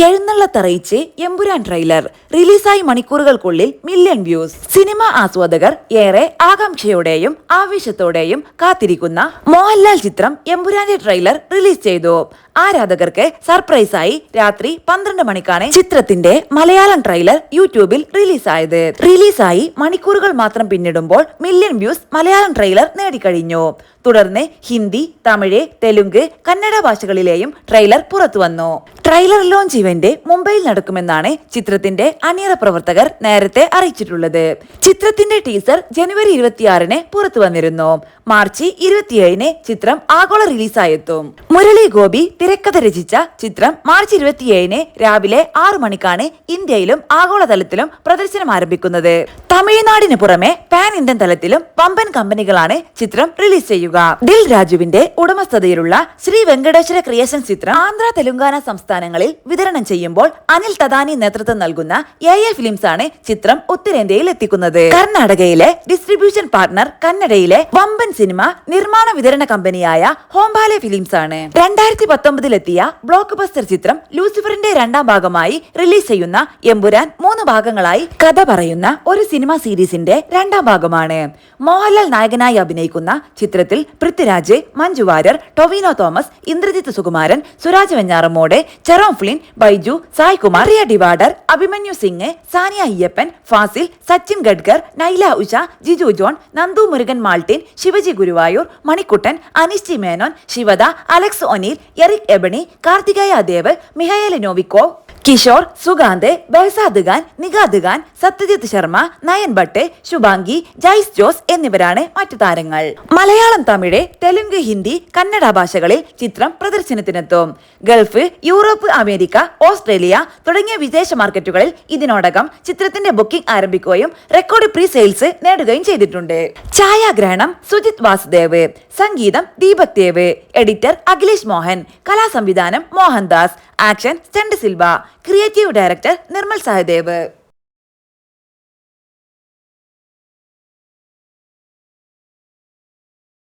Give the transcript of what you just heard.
എഴുന്നള്ളത്തറിയിച്ച് Empuraan trailer റിലീസായി മണിക്കൂറുകൾക്കുള്ളിൽ million views. Cinema ആസ്വാദകർ ഏറെ ആകാംക്ഷയോടെയും ആവേശത്തോടെയും കാത്തിരിക്കുന്ന മോഹൻലാൽ ചിത്രം എമ്പുരാന്റെ ട്രെയിലർ റിലീസ് ചെയ്തു. ആരാധകർക്ക് സർപ്രൈസായി രാത്രി 12 മണിക്കാണ് ചിത്രത്തിന്റെ മലയാളം ട്രെയിലർ യൂട്യൂബിൽ റിലീസായി മണിക്കൂറുകൾ മാത്രം പിന്നിടുമ്പോൾ മില്യൺ വ്യൂസ് മലയാളം ട്രെയിലർ നേടിക്കഴിഞ്ഞു. തുടർന്ന് ഹിന്ദി, തമിഴ്, തെലുങ്ക്, കന്നഡ ഭാഷകളിലെയും ട്രെയിലർ പുറത്തുവന്നു. ട്രെയിലർ ലോഞ്ച് ഇവന്റ് മുംബൈയിൽ നടക്കുമെന്നാണ് ചിത്രത്തിന്റെ അണിയറ പ്രവർത്തകർ നേരത്തെ അറിയിച്ചിട്ടുള്ളത്. ചിത്രത്തിന്റെ ടീസർ ജനുവരി 26-ന് പുറത്തു വന്നിരുന്നു. മാർച്ച് 27-ന് ചിത്രം ആഗോള റിലീസായെത്തും. മുരളി ഗോപി തിരക്കഥ രചിച്ച ചിത്രം മാർച്ച് 27-ന് രാവിലെ 6 മണിക്കാണ് ഇന്ത്യയിലും ആഗോളതലത്തിലും പ്രദർശനം ആരംഭിക്കുന്നത്. തമിഴ്നാടിന് പുറമെ പാൻ ഇന്ത്യൻ തലത്തിലും വമ്പൻ കമ്പനികളാണ് ചിത്രം റിലീസ് ചെയ്യുക. ദിൽ രാജുവിന്റെ ഉടമസ്ഥതയിലുള്ള ശ്രീ വെങ്കടേശ്വര ക്രിയേഷൻസ് ചിത്രം ആന്ധ്ര, തെലുങ്കാന സംസ്ഥാനങ്ങളിൽ വിതരണം ചെയ്യുമ്പോൾ അനിൽ തദാനി നേതൃത്വം നൽകുന്ന AA ഫിലിംസ് ആണ് ചിത്രം ഉത്തരേന്ത്യയിൽ എത്തിക്കുന്നത്. കർണാടകയിലെ ഡിസ്ട്രിബ്യൂഷൻ പാർട്ണർ കന്നഡയിലെ വമ്പൻ സിനിമ നിർമ്മാണ വിതരണ കമ്പനിയായ ഹോംബാലെ ഫിലിംസ് ആണ്. 2019-ലെത്തിയ ബ്ലോക്ക് ബസ്റ്റർ ചിത്രം ലൂസിഫറിന്റെ 2ാം ഭാഗമായി റിലീസ് ചെയ്യുന്ന എമ്പുരാൻ 3 ഭാഗങ്ങളായി കഥ പറയുന്ന ഒരു സിനിമ സീരീസിന്റെ 2ാം ഭാഗമാണ്. മോഹൻലാൽ നായകനായി അഭിനയിക്കുന്ന ചിത്രത്തിൽ പൃഥ്വിരാജ്, മഞ്ജു വാര്യർ, ടൊവിനോ തോമസ്, ഇന്ദ്രജിത്ത് സുകുമാരൻ, സുരാജ് വെഞ്ഞാറമ്മൂട്, ചെറോം ഫ്ലിൻ, ബൈജു, സായ് കുമാർ, റിയ Tivadar, Abhimanyu Singh, Saniya Iyappan, Fazil, Sachin Khedekar, Naila Usha, Jiju John, Nandu Murugan Martin, Shivaji Guruvayoor, Manikuttan, Anish T Menon, Shivada, Alex O'Neil, Eriq Ebouaney, Karthikeya Dev, Mikhail Novikov, Kishore, Sukanth, Behzad Khan, Nikhat Khan, Satyajit Sharma, Nayan Bhatt, Shubhangi, Jaise Jose എന്നിവരാണ് മറ്റു താരങ്ങൾ. മലയാളം, തമിഴ്, തെലുങ്ക്, ഹിന്ദി, കന്നഡ ഭാഷകളിൽ ചിത്രം പ്രദർശനത്തിനെത്തും. ഗൾഫ്, യൂറോപ്പ്, അമേരിക്ക, ഓസ്ട്രേലിയ തുടങ്ങിയ വിദേശ മാർക്കറ്റുകളിൽ ഇതിനോടകം ചിത്രത്തിന്റെ ബുക്കിംഗ് ആരംഭിക്കുകയും റെക്കോർഡ് പ്രീ സെയിൽസ് നേടുകയും ചെയ്തിട്ടുണ്ട്. ഛായാഗ്രഹണം സുജിത് വാസുദേവ്, സംഗീതം ദീപക് ദേവ്, എഡിറ്റർ അഖിലേഷ് മോഹൻ, കലാസംവിധാനം Mohandas, action stunt Silva, creative director Nirmal Sahadev.